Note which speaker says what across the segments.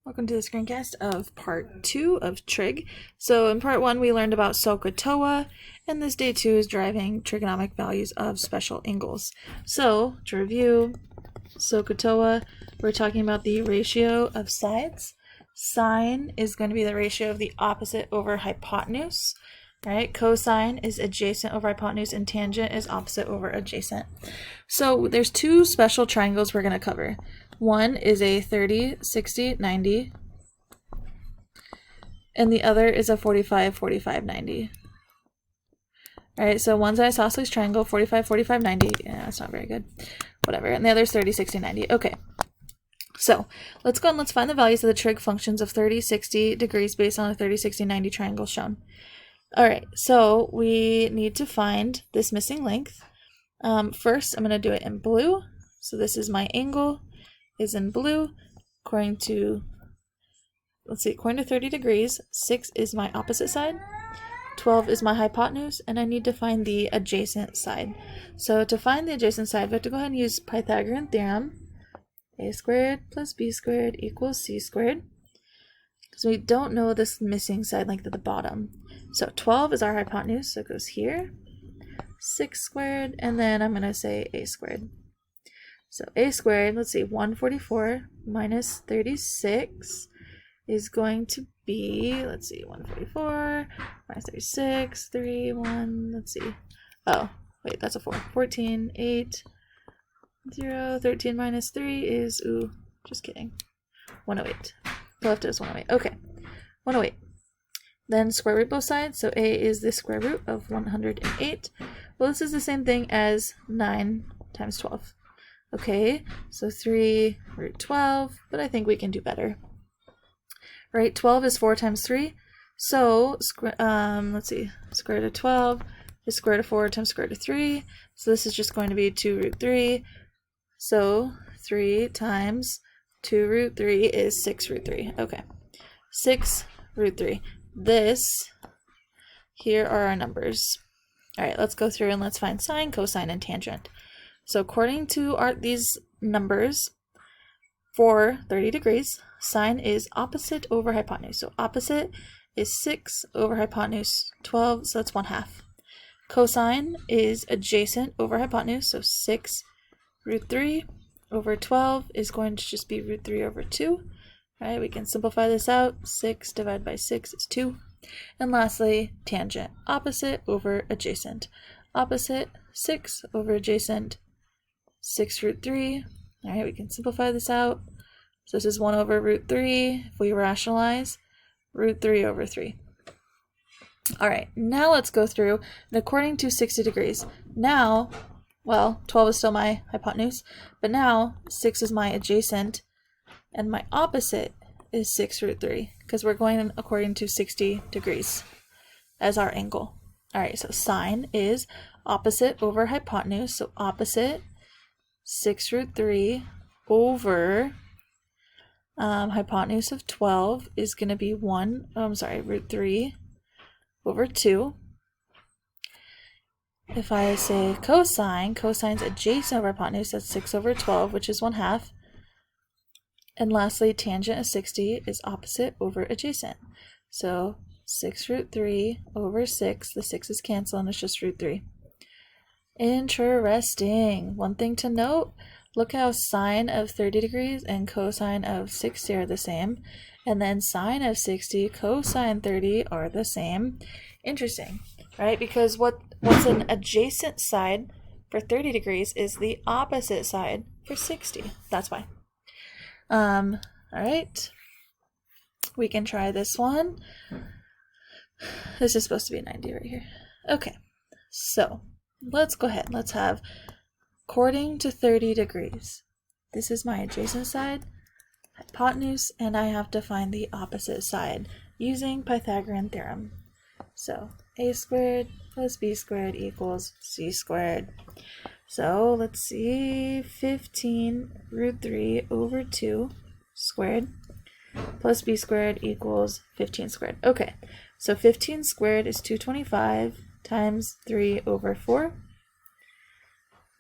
Speaker 1: Welcome to the screencast of part 2 of trig. So in part 1 we learned about SOHCAHTOA, and this day 2 is deriving trigonomic values of special angles. So to review SOHCAHTOA, we're talking about the ratio of sides. Sine is going to be the ratio of the opposite over hypotenuse. Right? Cosine is adjacent over hypotenuse, and tangent is opposite over adjacent. So there's two special triangles we're going to cover. One is a 30, 60, 90, and the other is a 45, 45, 90. Alright, so one's an isosceles triangle, 45, 45, 90. Yeah, that's not very good. Whatever. And the other's 30, 60, 90. Okay. So let's go and let's find the values of the trig functions of 30, 60 degrees based on a 30, 60, 90 triangle shown. Alright, so we need to find this missing length. First, I'm going to do it in blue. So this is my angle, is in blue. According to 30 degrees, 6 is my opposite side, 12 is my hypotenuse, and I need to find the adjacent side. So to find the adjacent side, we have to go ahead and use Pythagorean theorem. A squared plus b squared equals c squared. Because we don't know this missing side length at the bottom. So 12 is our hypotenuse, so it goes here. 6 squared, and then I'm going to say a squared. So a squared, let's see, 144 minus 36 is going to be, let's see, 144 minus 36, 3, 1, let's see. Oh, wait, that's a 4. 14, 8, 0, 13 minus 3 is, ooh, just kidding, 108. The left is 108. Okay, 108. Then square root both sides, so a is the square root of 108. Well, this is the same thing as 9 times 12. Okay, so 3 root 12, but I think we can do better. Right, 12 is 4 times 3, so let's see, square root of 12 is square root of 4 times square root of 3, so this is just going to be 2 root 3, so 3 times 2 root 3 is 6 root 3. Okay, 6 root 3. Here are our numbers. All right, let's go through and let's find sine, cosine, and tangent. So according to these numbers, for 30 degrees, sine is opposite over hypotenuse. So opposite is 6 over hypotenuse 12, so that's 1/2. Cosine is adjacent over hypotenuse, so 6 root 3 over 12 is going to just be root 3 over 2. Right, we can simplify this out. 6 divided by 6 is 2. And lastly, tangent, opposite over adjacent. Opposite, 6 over adjacent, 6 root 3. All right, we can simplify this out. So this is 1 over root 3. If we rationalize, root 3 over 3. All right, now let's go through, and according to 60 degrees, now, well, 12 is still my hypotenuse, but now 6 is my adjacent, and my opposite is 6 root 3, because we're going according to 60 degrees as our angle. All right, so sine is opposite over hypotenuse, so opposite 6 root 3 over hypotenuse of 12 is going to be root 3 over 2. If I say cosine, cosine's adjacent over hypotenuse, that's 6 over 12, which is 1/2. And lastly, tangent of 60 is opposite over adjacent. So 6 root 3 over 6, the 6 is canceled and it's just root 3. Interesting. One thing to note, look how sine of 30 degrees and cosine of 60 are the same. And then sine of 60, cosine 30 are the same. Interesting, right? Because what's an adjacent side for 30 degrees is the opposite side for 60. That's why. All right, we can try this one. This is supposed to be a 90 right here. Okay, so let's go ahead. Let's have, according to 30 degrees, this is my adjacent side, hypotenuse, and I have to find the opposite side using Pythagorean theorem. So a squared plus b squared equals c squared. So let's see, 15 root 3 over 2 squared plus b squared equals 15 squared. Okay, so 15 squared is 225 times 3 over 4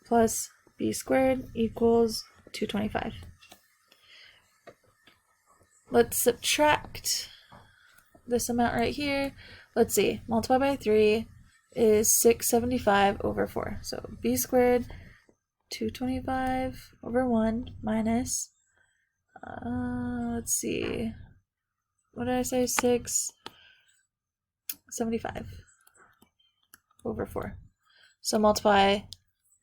Speaker 1: plus b squared equals 225. let's subtract this amount right here. Let's see, multiply by 3 is 675 over 4. So b squared 225 over 1 minus, let's see, what did I say, 675 over 4. So multiply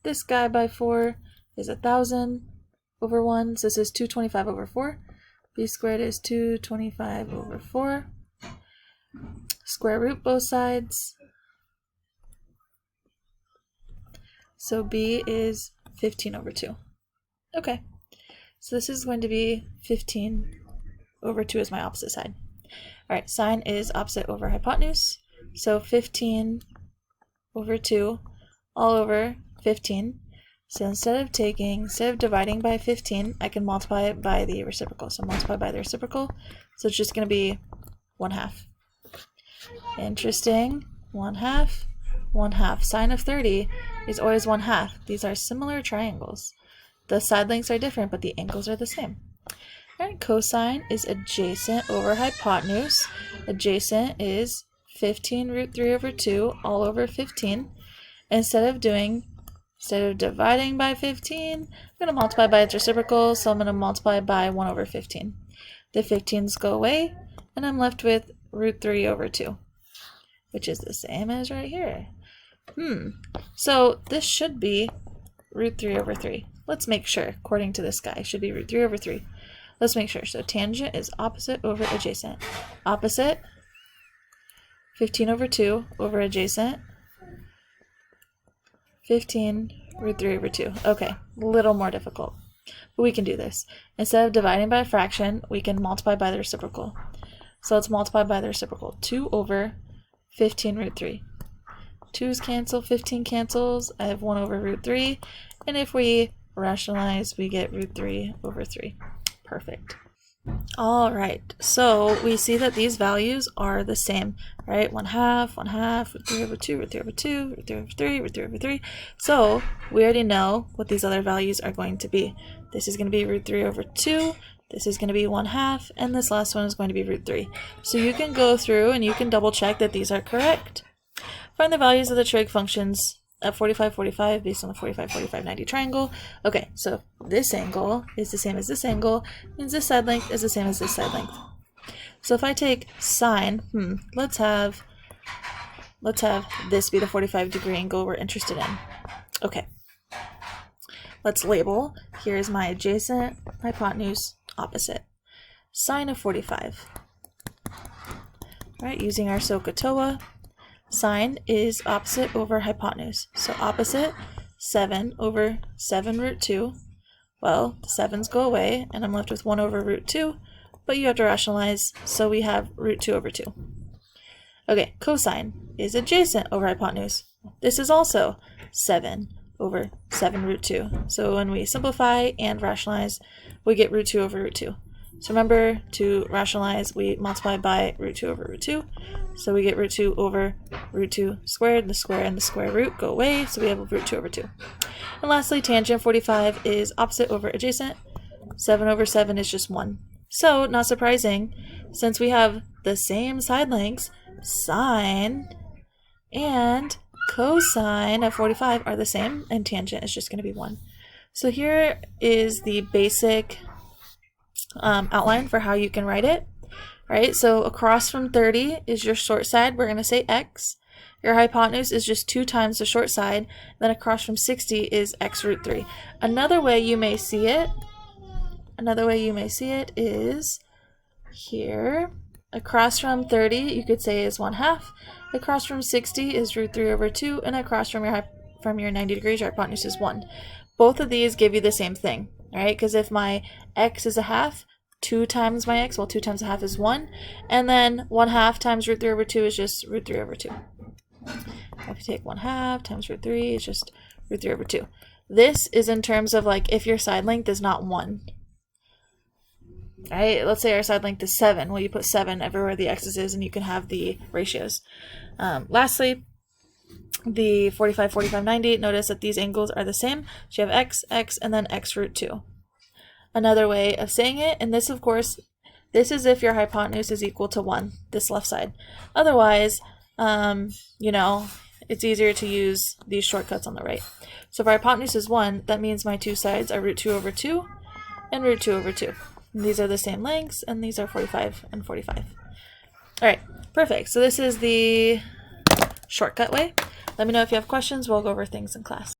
Speaker 1: this guy by 4 is 1,000 over 1. So this is 225 over 4. B squared is 225 over 4. Square root both sides. So B is 15 over 2. Okay, so this is going to be 15 over 2 is my opposite side. All right, sine is opposite over hypotenuse. So 15 over 2 all over 15. So instead of dividing by 15, I can multiply it by the reciprocal. So multiply by the reciprocal. So it's just going to be 1/2. Interesting. 1/2. 1/2. Sine of 30 is always 1/2. These are similar triangles. The side lengths are different, but the angles are the same. All right, cosine is adjacent over hypotenuse. Adjacent is 15 root 3 over 2 all over 15. Instead of dividing by 15, I'm going to multiply by its reciprocal, so I'm going to multiply by 1 over 15. The 15s go away, and I'm left with root 3 over 2, which is the same as right here. So this should be root 3 over 3. Let's make sure, according to this guy, it should be root 3 over 3. Let's make sure. So tangent is opposite over adjacent. Opposite, 15 over 2 over adjacent, 15 root 3 over 2. Okay, a little more difficult, but we can do this. Instead of dividing by a fraction, we can multiply by the reciprocal. So let's multiply by the reciprocal. 2 over 15 root 3. 2's cancel, 15 cancels. I have 1 over root 3. And if we rationalize, we get root 3 over 3. Perfect. All right, so we see that these values are the same, right? 1/2, 1/2, root 3 over 2, root 3 over 2, root 3 over 3, root 3 over 3. So we already know what these other values are going to be. This is going to be root 3 over 2. This is going to be 1/2, and this last one is going to be root 3. So you can go through and you can double check that these are correct. Find the values of the trig functions at 45, 45 based on the 45, 45, 90 triangle. Okay, so this angle is the same as this angle, means this side length is the same as this side length. So if I take sine, let's have this be the 45-degree angle we're interested in. Okay, let's label. Here's my adjacent, hypotenuse, opposite. Sine of 45. All right, using our SOHCAHTOA. Sine is opposite over hypotenuse. So opposite, 7 over 7 root 2. Well, the 7's go away, and I'm left with 1 over root 2, but you have to rationalize, so we have root 2 over 2. Okay, cosine is adjacent over hypotenuse. This is also 7 over 7 root 2. So when we simplify and rationalize, we get root 2 over root 2. So remember, to rationalize, we multiply by root 2 over root 2. So we get root 2 over root 2 squared. The square and the square root go away, so we have root 2 over 2. And lastly, tangent 45 is opposite over adjacent. 7 over 7 is just 1. So, not surprising, since we have the same side lengths, sine and cosine of 45 are the same, and tangent is just going to be 1. So here is the basic outline for how you can write it, right? So across from 30 is your short side. We're going to say x. Your hypotenuse is just 2 times the short side. Then across from 60 is x root 3. Another way you may see it is here. Across from 30, you could say is 1/2. Across from 60 is root 3 over 2, and across from your 90 degrees, your hypotenuse is 1. Both of these give you the same thing. All right, because if my x is 1/2, 2 times my x, well, 2 times 1/2 is 1, and then 1/2 times root 3 over 2 is just root 3 over 2. If you take 1/2 times root 3, it's just root 3 over 2. This is in terms of like if your side length is not 1. All right, let's say our side length is 7. Well, you put 7 everywhere the x's is, and you can have the ratios. Lastly, the 45, 45, 90, notice that these angles are the same. So you have x, x, and then x root 2. Another way of saying it, and this of course, This is if your hypotenuse is equal to 1, this left side. Otherwise, you know, it's easier to use these shortcuts on the right. So if our hypotenuse is 1, that means my two sides are root 2 over 2 and root 2 over 2. And these are the same lengths, and these are 45 and 45. All right, perfect. So this is the shortcut way. Let me know if you have questions. We'll go over things in class.